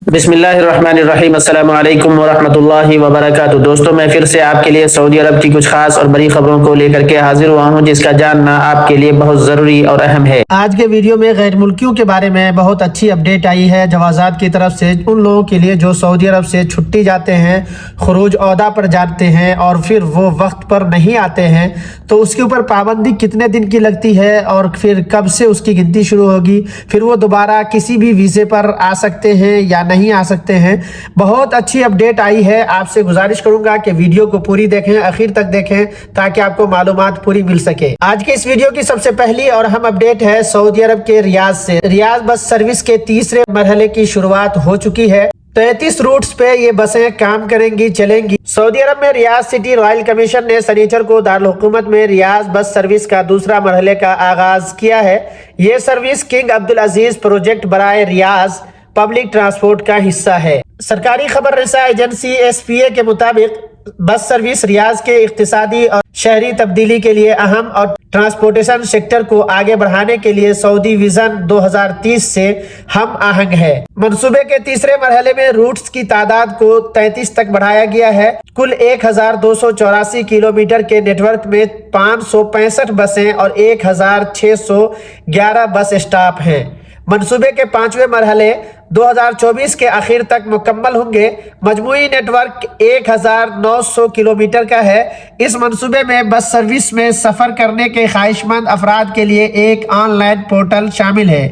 بسم اللہ الرحمن الرحیم۔ السلام علیکم ورحمۃ اللہ وبرکاتہ۔ دوستوں، میں پھر سے آپ کے لیے سعودی عرب کی کچھ خاص اور بڑی خبروں کو لے کر کے حاضر ہوا ہوں، جس کا جاننا آپ کے لیے بہت ضروری اور اہم ہے۔ آج کے ویڈیو میں غیر ملکیوں کے بارے میں بہت اچھی اپڈیٹ آئی ہے جوازات کی طرف سے، ان لوگوں کے لیے جو سعودی عرب سے چھٹی جاتے ہیں، خروج عہدہ پر جاتے ہیں اور پھر وہ وقت پر نہیں آتے ہیں، تو اس کے اوپر پابندی کتنے دن کی لگتی ہے اور پھر کب سے اس کی گنتی شروع ہوگی، پھر وہ دوبارہ کسی بھی ویزے پر آ سکتے ہیں یا نہیں آ سکتے ہیں۔ بہت اچھی اپڈیٹ آئی ہے، آپ سے گزارش کروں گا کہ ویڈیو کو پوری دیکھیں، آخر تک دیکھیں تاکہ آپ کو معلومات پوری مل سکے۔ آج کے اس ویڈیو کی سب سے پہلی اور اہم اپڈیٹ ہے سعودی عرب کے ریاض سے۔ ریاض بس سروس کے تیسرے مرحلے کی شروعات ہو چکی ہے۔ 33 روٹس پہ یہ بسیں کام کریں گی، چلیں گی۔ سعودی عرب میں ریاض سٹی رائل کمیشن نے سنیچر کو دارالحکومت میں ریاض بس سروس کا دوسرا مرحلے کا آغاز کیا ہے۔ یہ سروس کنگ عبدالعزیز پروجیکٹ برائے ریاض پبلک ٹرانسپورٹ کا حصہ ہے۔ سرکاری خبر رساں ایجنسی ایس پی اے کے مطابق بس سروس ریاض کے اقتصادی اور شہری تبدیلی کے لیے اہم اور ٹرانسپورٹیشن سیکٹر کو آگے بڑھانے کے لیے سعودی ویژن 2030 سے ہم آہنگ ہے۔ منصوبے کے تیسرے مرحلے میں روٹس کی تعداد کو 33 تک بڑھایا گیا ہے۔ کل 1284 کلومیٹر کے نیٹ ورک میں 565 بسیں اور 1611 بس اسٹاپ ہیں۔ منصوبے کے پانچویں مرحلے 2024 کے آخر تک مکمل ہوں گے۔ مجموعی نیٹ ورک 1900 کلومیٹر کا ہے۔ اس منصوبے میں بس سروس میں سفر کرنے کے خواہش مند افراد کے لیے ایک آن لائن پورٹل شامل ہے۔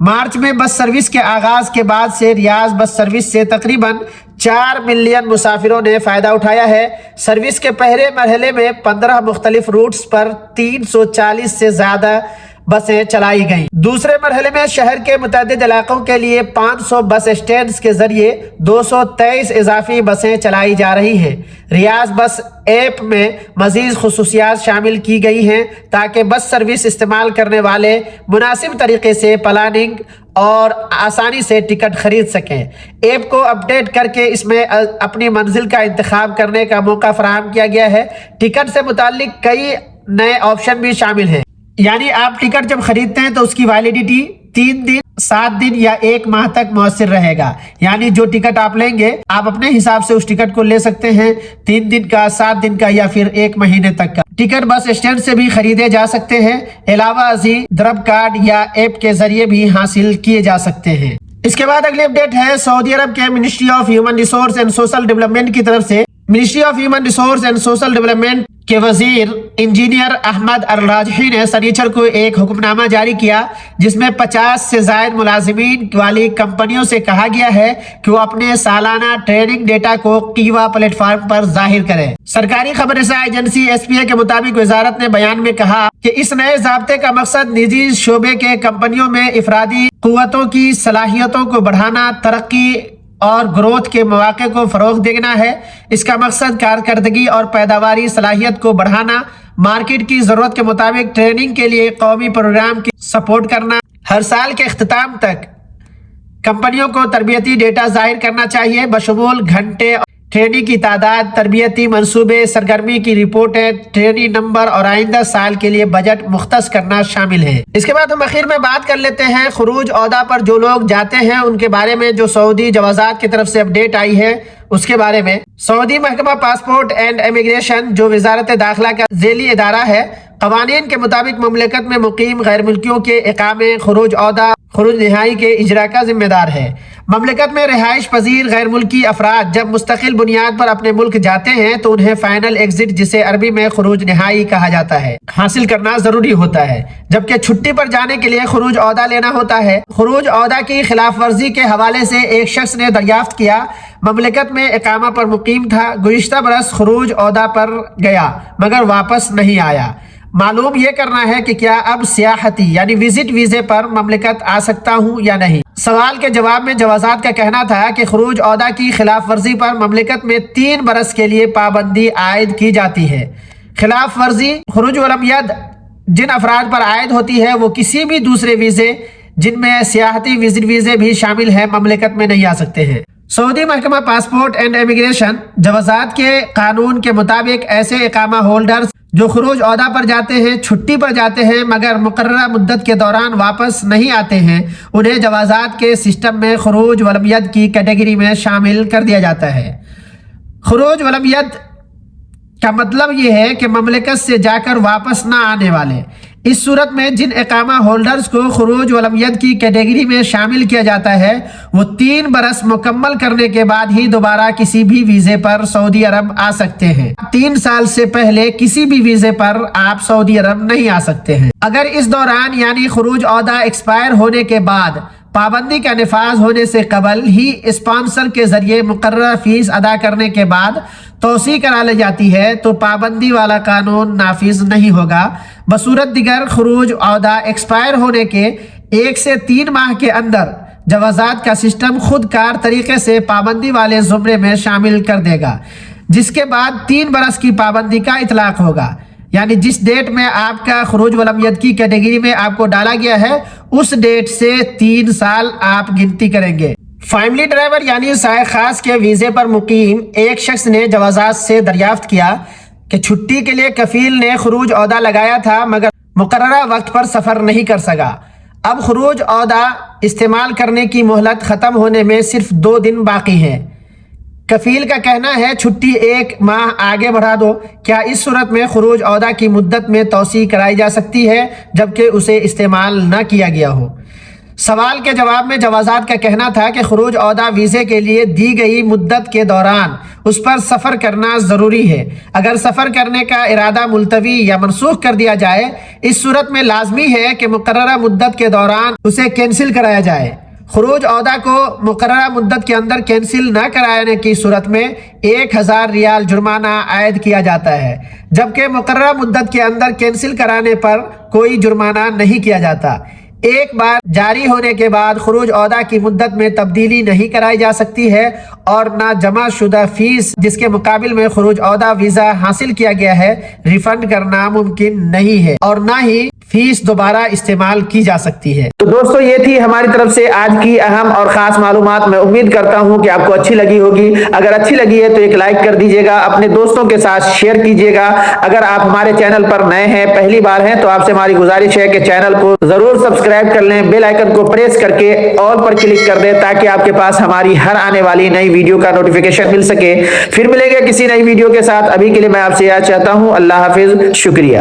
مارچ میں بس سروس کے آغاز کے بعد سے ریاض بس سروس سے تقریباً 4 ملین مسافروں نے فائدہ اٹھایا ہے۔ سروس کے پہلے مرحلے میں 15 مختلف روٹس پر 340 سے زیادہ بسیں چلائی گئیں۔ دوسرے مرحلے میں شہر کے متعدد علاقوں کے لیے 500 بس اسٹینڈز کے ذریعے 223 اضافی بسیں چلائی جا رہی ہیں۔ ریاض بس ایپ میں مزید خصوصیات شامل کی گئی ہیں تاکہ بس سروس استعمال کرنے والے مناسب طریقے سے پلاننگ اور آسانی سے ٹکٹ خرید سکیں۔ ایپ کو اپڈیٹ کر کے اس میں اپنی منزل کا انتخاب کرنے کا موقع فراہم کیا گیا ہے۔ ٹکٹ سے متعلق کئی نئے آپشن بھی شامل ہیں، یعنی آپ ٹکٹ جب خریدتے ہیں تو اس کی ویلیڈیٹی 3 دن، 7 دن یا 1 ماہ تک مؤثر رہے گا۔ یعنی جو ٹکٹ آپ لیں گے آپ اپنے حساب سے اس ٹکٹ کو لے سکتے ہیں، 3 دن کا، 7 دن کا یا پھر 1 مہینے تک کا۔ ٹکٹ بس اسٹینڈ سے بھی خریدے جا سکتے ہیں، علاوہ ازیں درب کارڈ یا ایپ کے ذریعے بھی حاصل کیے جا سکتے ہیں۔ اس کے بعد اگلی اپڈیٹ ہے سعودی عرب کے ministry of human resource and social development کی طرف سے۔ Ministry of human resource and social development کے وزیر انجینئر احمد الراجحی نے سنیچر کو ایک حکم نامہ جاری کیا، جس میں 50 سے زائد ملازمین والی کمپنیوں سے کہا گیا ہے کہ وہ اپنے سالانہ ٹریننگ ڈیٹا کو کیوا پلیٹ فارم پر ظاہر کریں۔ سرکاری خبر رساں ایجنسی ایس پی اے کے مطابق وزارت نے بیان میں کہا کہ اس نئے ضابطے کا مقصد نجی شعبے کے کمپنیوں میں افرادی قوتوں کی صلاحیتوں کو بڑھانا، ترقی اور گروتھ کے مواقع کو فروغ دینا ہے۔ اس کا مقصد کارکردگی اور پیداواری صلاحیت کو بڑھانا، مارکیٹ کی ضرورت کے مطابق ٹریننگ کے لیے قومی پروگرام کی سپورٹ کرنا۔ ہر سال کے اختتام تک کمپنیوں کو تربیتی ڈیٹا ظاہر کرنا چاہیے، بشمول گھنٹے ٹریننگ کی تعداد، تربیتی منصوبے، سرگرمی کی رپورٹیں، ٹریننگ نمبر اور آئندہ سال کے لیے بجٹ مختص کرنا شامل ہے۔ اس کے بعد ہم آخر میں بات کر لیتے ہیں خروج عہدہ پر جو لوگ جاتے ہیں ان کے بارے میں، جو سعودی جوازات کی طرف سے اپڈیٹ آئی ہے اس کے بارے میں۔ سعودی محکمہ پاسپورٹ اینڈ امیگریشن، جو وزارت داخلہ کا ذیلی ادارہ ہے، قوانین کے مطابق مملکت میں مقیم غیر ملکیوں کے اقامے، خروج عہدہ، خروج نہائی کے اجرا کا ذمہ دار ہے۔ مملکت میں رہائش پذیر غیر ملکی افراد جب مستقل بنیاد پر اپنے ملک جاتے ہیں تو انہیں فائنل ایگزٹ، جسے عربی میں خروج نہائی کہا جاتا ہے، حاصل کرنا ضروری ہوتا ہے، جبکہ چھٹی پر جانے کے لیے خروج عہدہ لینا ہوتا ہے۔ خروج عہدہ کی خلاف ورزی کے حوالے سے ایک شخص نے دریافت کیا، مملکت میں اقامہ پر مقیم تھا، گزشتہ برس خروج عہدہ پر گیا مگر واپس نہیں آیا۔ معلوم یہ کرنا ہے کہ کیا اب سیاحتی یعنی وزٹ ویزے پر مملکت آ سکتا ہوں یا نہیں۔ سوال کے جواب میں جوازات کا کہنا تھا کہ خروج عہدہ کی خلاف ورزی پر مملکت میں 3 برس کے لیے پابندی عائد کی جاتی ہے۔ خلاف ورزی خروج ولم ید جن افراد پر عائد ہوتی ہے وہ کسی بھی دوسرے ویزے، جن میں سیاحتی وزٹ ویزے بھی شامل ہیں، مملکت میں نہیں آ سکتے ہیں۔ سعودی محکمہ پاسپورٹ اینڈ امیگریشن جوازات کے قانون کے مطابق ایسے اقامہ ہولڈرز جو خروج عہدہ پر جاتے ہیں، چھٹی پر جاتے ہیں مگر مقررہ مدت کے دوران واپس نہیں آتے ہیں، انہیں جوازات کے سسٹم میں خروج ولم ید کی کیٹیگری میں شامل کر دیا جاتا ہے۔ خروج ولم ید کا مطلب یہ ہے کہ مملکت سے جا کر واپس نہ آنے والے۔ اس صورت میں جن اقامہ ہولڈرز کو خروج ولم ید کی کیٹیگری میں شامل کیا جاتا ہے وہ 3 برس مکمل کرنے کے بعد ہی دوبارہ کسی بھی ویزے پر سعودی عرب آ سکتے ہیں۔ 3 سال سے پہلے کسی بھی ویزے پر آپ سعودی عرب نہیں آ سکتے ہیں۔ اگر اس دوران یعنی خروج عہدہ ایکسپائر ہونے کے بعد پابندی کا نفاذ ہونے سے قبل ہی اسپانسر کے ذریعے مقررہ فیس ادا کرنے کے بعد توسیع کرا لی جاتی ہے تو پابندی والا قانون نافذ نہیں ہوگا۔ بصورت دیگر خروج عہدہ ایکسپائر ہونے کے 1 سے 3 ماہ کے اندر جوازات کا سسٹم خود کار طریقے سے پابندی والے زمرے میں شامل کر دے گا، جس کے بعد 3 برس کی پابندی کا اطلاق ہوگا، یعنی جس ڈیٹ میں آپ کا خروج ولم ید کی کیٹیگری میں آپ کو ڈالا گیا ہے اس ڈیٹ سے 3 سال آپ گنتی کریں گے۔ فیملی ڈرائیور یعنی سائق خاص کے ویزے پر مقیم ایک شخص نے جوازات سے دریافت کیا کہ چھٹی کے لیے کفیل نے خروج عہدہ لگایا تھا مگر مقررہ وقت پر سفر نہیں کر سکا۔ اب خروج عہدہ استعمال کرنے کی مہلت ختم ہونے میں صرف 2 دن باقی ہیں۔ کفیل کا کہنا ہے چھٹی 1 ماہ آگے بڑھا دو۔ کیا اس صورت میں خروج عہدہ کی مدت میں توسیع کرائی جا سکتی ہے جبکہ اسے استعمال نہ کیا گیا ہو؟ سوال کے جواب میں جوازات کا کہنا تھا کہ خروج عہدہ ویزے کے لیے دی گئی مدت کے دوران اس پر سفر کرنا ضروری ہے۔ اگر سفر کرنے کا ارادہ ملتوی یا منسوخ کر دیا جائے اس صورت میں لازمی ہے کہ مقررہ مدت کے دوران اسے کینسل کرایا جائے۔ خروج عہدہ کو مقررہ مدت کے اندر کینسل نہ کرانے کی صورت میں 1000 ریال جرمانہ عائد کیا جاتا ہے، جبکہ مقررہ مدت کے اندر کینسل کرانے پر کوئی جرمانہ نہیں کیا جاتا۔ ایک بار جاری ہونے کے بعد خروج عہدہ کی مدت میں تبدیلی نہیں کرائی جا سکتی ہے اور نہ جمع شدہ فیس جس کے مقابل میں خروج عہدہ ویزا حاصل کیا گیا ہے ریفنڈ کرنا ممکن نہیں ہے اور نہ ہی فیس دوبارہ استعمال کی جا سکتی ہے۔ تو دوستو یہ تھی ہماری طرف سے آج کی اہم اور خاص معلومات۔ میں امید کرتا ہوں کہ آپ کو اچھی لگی ہوگی۔ اگر اچھی لگی ہے تو ایک لائک کر دیجیے گا، اپنے دوستوں کے ساتھ شیئر کیجیے گا۔ اگر آپ ہمارے چینل پر نئے ہیں، پہلی بار ہیں، تو آپ سے ہماری گزارش ہے کہ چینل کو ضرور سبسکرائب کر لیں، بیل آئیکن کو پریس کر کے آل پر کلک کر دیں تاکہ آپ کے پاس ہماری ہر آنے والی نئی ویڈیو کا نوٹیفیکیشن مل سکے۔ پھر ملیں گے کسی نئی ویڈیو کے ساتھ، ابھی کے لیے میں آپ سے یاد چاہتا ہوں اللہ حافظ، شکریہ۔